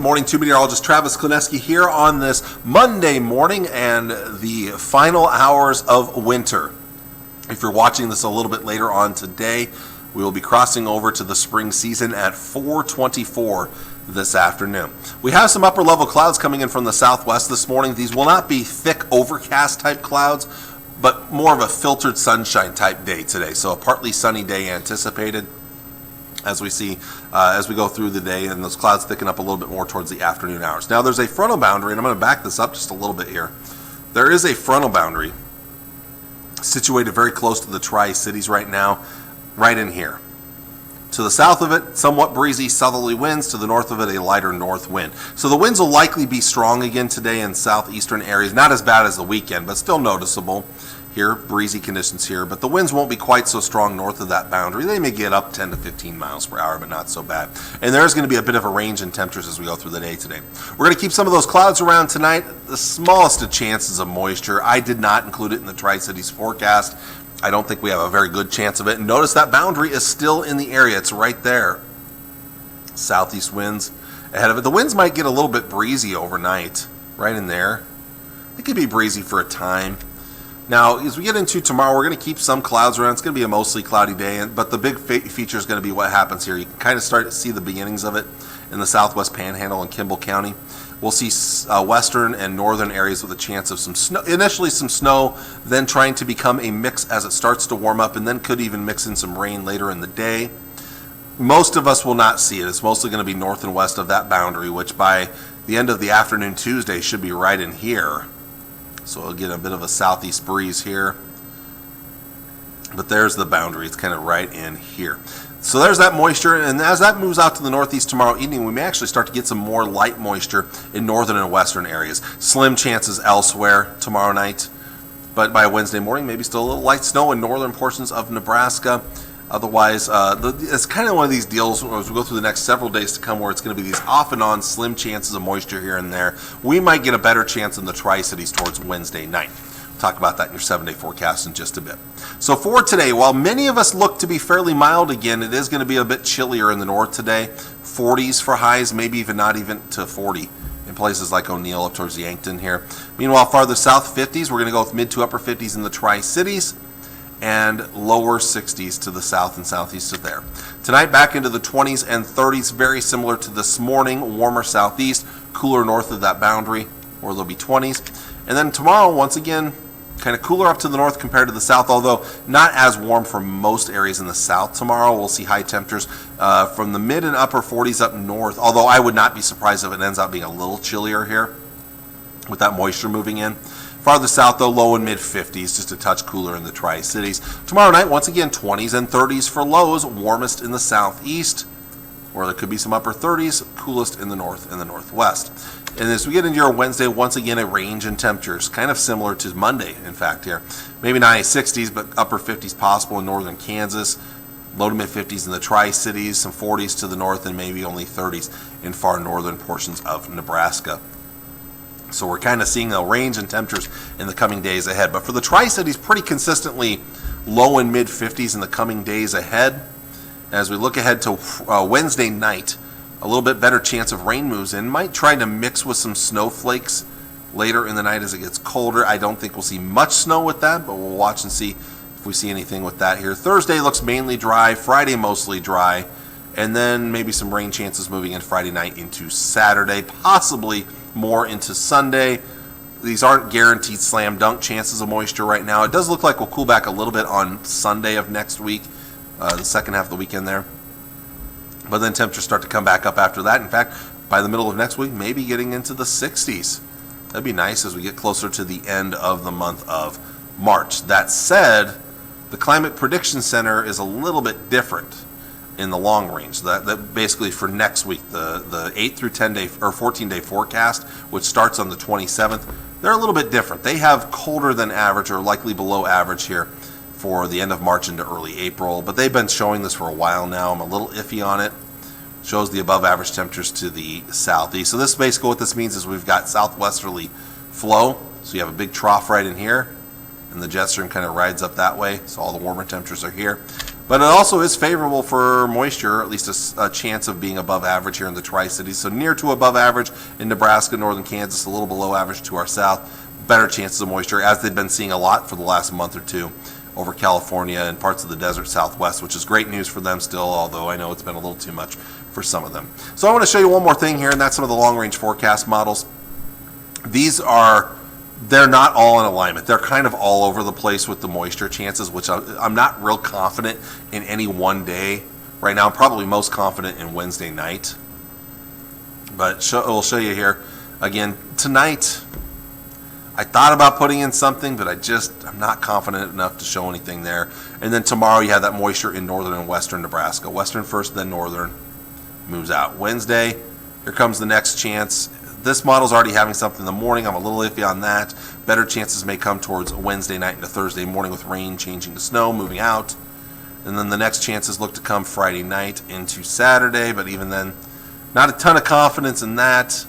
Morning, to meteorologist Travis Klineski here on this Monday morning and the final hours of winter. If you're watching this a little bit later on today, we will be crossing over to the spring season at 4:24 this afternoon. We have some upper level clouds coming in from the southwest this morning. These will not be thick overcast type clouds, but more of a filtered sunshine type day today. So a partly sunny day anticipated as we see as we go through the day, and those clouds thicken up a little bit more towards the afternoon hours. Now there's a frontal boundary, and I'm going to back this up just a little bit here. There is a frontal boundary situated very close to the Tri-Cities right now, right in here. To the south of it, somewhat breezy southerly winds. To the north of it, a lighter north wind. So the winds will likely be strong again today in southeastern areas. Not as bad as the weekend, but still noticeable here. Breezy conditions here, but the winds won't be quite so strong north of that boundary. They may get up 10 to 15 miles per hour, but not so bad. And there's going to be a bit of a range in temperatures as we go through the day today. We're going to keep some of those clouds around tonight. The smallest of chances of moisture. I did not include it in the Tri-Cities forecast. I don't think we have a very good chance of it. And notice that boundary is still in the area. It's right there. Southeast winds ahead of it. The winds might get a little bit breezy overnight, right in there. It could be breezy for a time. Now, as we get into tomorrow, we're going to keep some clouds around. It's going to be a mostly cloudy day, but the big feature is going to be what happens here. You can kind of start to see the beginnings of it in the southwest panhandle and Kimball County. We'll see western and northern areas with a chance of some snow, initially some snow, then trying to become a mix as it starts to warm up, and then could even mix in some rain later in the day. Most of us will not see it. It's mostly going to be north and west of that boundary, which by the end of the afternoon Tuesday should be right in here. So we'll get a bit of a southeast breeze here. But there's the boundary. It's kind of right in here. So there's that moisture, and as that moves out to the northeast tomorrow evening, we may actually start to get some more light moisture in northern and western areas. Slim chances elsewhere tomorrow night, but by Wednesday morning, maybe still a little light snow in northern portions of Nebraska. Otherwise, it's kind of one of these deals as we go through the next several days to come where it's going to be these off and on slim chances of moisture here and there. We might get a better chance in the Tri-Cities towards Wednesday night. We'll talk about that in your 7-day forecast in just a bit. So for today, while many of us look to be fairly mild again, it is going to be a bit chillier in the north today. 40s for highs, maybe even not even to 40 in places like O'Neill up towards Yankton here. Meanwhile, farther south, 50s. We're going to go with mid to upper 50s in the Tri-Cities, and lower 60s to the south and southeast of there. Tonight, back into the 20s and 30s, very similar to this morning. Warmer southeast, cooler north of that boundary, where there'll be 20s. And then tomorrow, once again, kind of cooler up to the north compared to the south, although not as warm for most areas in the south tomorrow. We'll see high temperatures from the mid and upper 40s up north, although I would not be surprised if it ends up being a little chillier here with that moisture moving in. Farther south, though, low and mid-50s, just a touch cooler in the Tri-Cities. Tomorrow night, once again, 20s and 30s for lows, warmest in the southeast, where there could be some upper 30s, coolest in the north and the northwest. And as we get into your Wednesday, once again, a range in temperatures, kind of similar to Monday, in fact, here. Maybe not 60s, but upper 50s possible in northern Kansas, low to mid-50s in the Tri-Cities, some 40s to the north, and maybe only 30s in far northern portions of Nebraska. So we're kind of seeing a range in temperatures in the coming days ahead. But for the Tri-Cities, pretty consistently low and mid-50s in the coming days ahead. As we look ahead to Wednesday night, a little bit better chance of rain moves in. Might try to mix with some snowflakes later in the night as it gets colder. I don't think we'll see much snow with that, but we'll watch and see if we see anything with that here. Thursday looks mainly dry. Friday mostly dry. And then maybe some rain chances moving in Friday night into Saturday, possibly more into Sunday. These aren't guaranteed slam dunk chances of moisture right now. It does look like we'll cool back a little bit on Sunday of next week, the second half of the weekend there. But then temperatures start to come back up after that. In fact, by the middle of next week, maybe getting into the 60s. That'd be nice as we get closer to the end of the month of March. That said, the Climate Prediction Center is a little bit different in the long range. That basically for next week, the 8 through 10 day or 14-day forecast, which starts on the 27th, they're a little bit different. They have colder than average or likely below average here for the end of March into early April, but they've been showing this for a while now. I'm a little iffy on it. Shows the above average temperatures to the southeast. So this basically what this means is we've got southwesterly flow. So you have a big trough right in here, and the jet stream kind of rides up that way. So all the warmer temperatures are here. But it also is favorable for moisture, at least a chance of being above average here in the Tri-Cities. So near to above average in Nebraska, northern Kansas, a little below average to our south. Better chances of moisture, as they've been seeing a lot for the last month or two over California and parts of the desert Southwest, which is great news for them still, although I know it's been a little too much for some of them. So I want to show you one more thing here, and that's some of the long-range forecast models. They're not all in alignment. They're kind of all over the place with the moisture chances, which I'm not real confident in any one day. Right now, I'm probably most confident in Wednesday night. But we'll show you here. Again, tonight, I thought about putting in something, but I'm not confident enough to show anything there. And then tomorrow, you have that moisture in northern and western Nebraska. Western first, then northern moves out. Wednesday, here comes the next chance. This model's already having something in the morning. I'm a little iffy on that. Better chances may come towards Wednesday night into Thursday morning with rain changing to snow, moving out. And then the next chances look to come Friday night into Saturday, but even then, not a ton of confidence in that.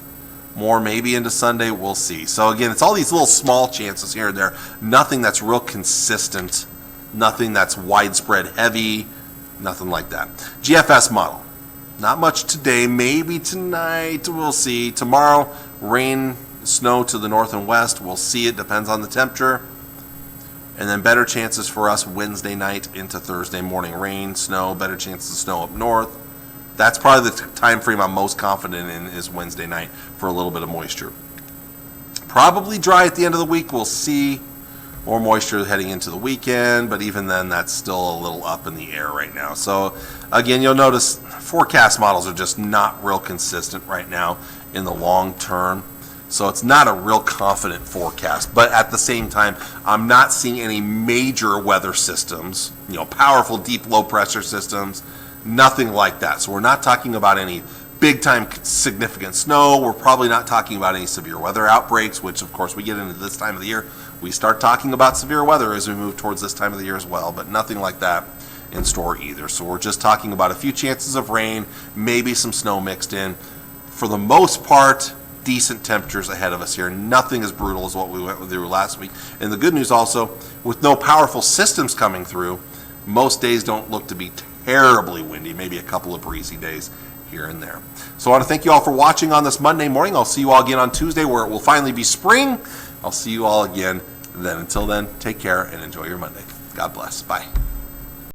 More maybe into Sunday, we'll see. So again, it's all these little small chances here and there. Nothing that's real consistent. Nothing that's widespread heavy. Nothing like that. GFS model. Not much today, maybe tonight, we'll see. Tomorrow, rain, snow to the north and west, we'll see. It depends on the temperature. And then better chances for us Wednesday night into Thursday morning. Rain, snow, better chances of snow up north. That's probably the time frame I'm most confident in, is Wednesday night for a little bit of moisture. Probably dry at the end of the week, we'll see. More moisture heading into the weekend, but even then, that's still a little up in the air right now. So again, you'll notice forecast models are just not real consistent right now in the long term. So it's not a real confident forecast. But at the same time, I'm not seeing any major weather systems, powerful deep low pressure systems, nothing like that. So we're not talking about any big time significant snow. We're probably not talking about any severe weather outbreaks, which of course we get into this time of the year. We start talking about severe weather as we move towards this time of the year as well, but nothing like that in store either. So we're just talking about a few chances of rain, maybe some snow mixed in. For the most part, decent temperatures ahead of us here. Nothing as brutal as what we went through last week. And the good news also, with no powerful systems coming through, most days don't look to be terribly windy, maybe a couple of breezy days here and there. So I want to thank you all for watching on this Monday morning. I'll see you all again on Tuesday, where it will finally be spring. I'll see you all again then. Until then, take care and enjoy your Monday. God bless. Bye.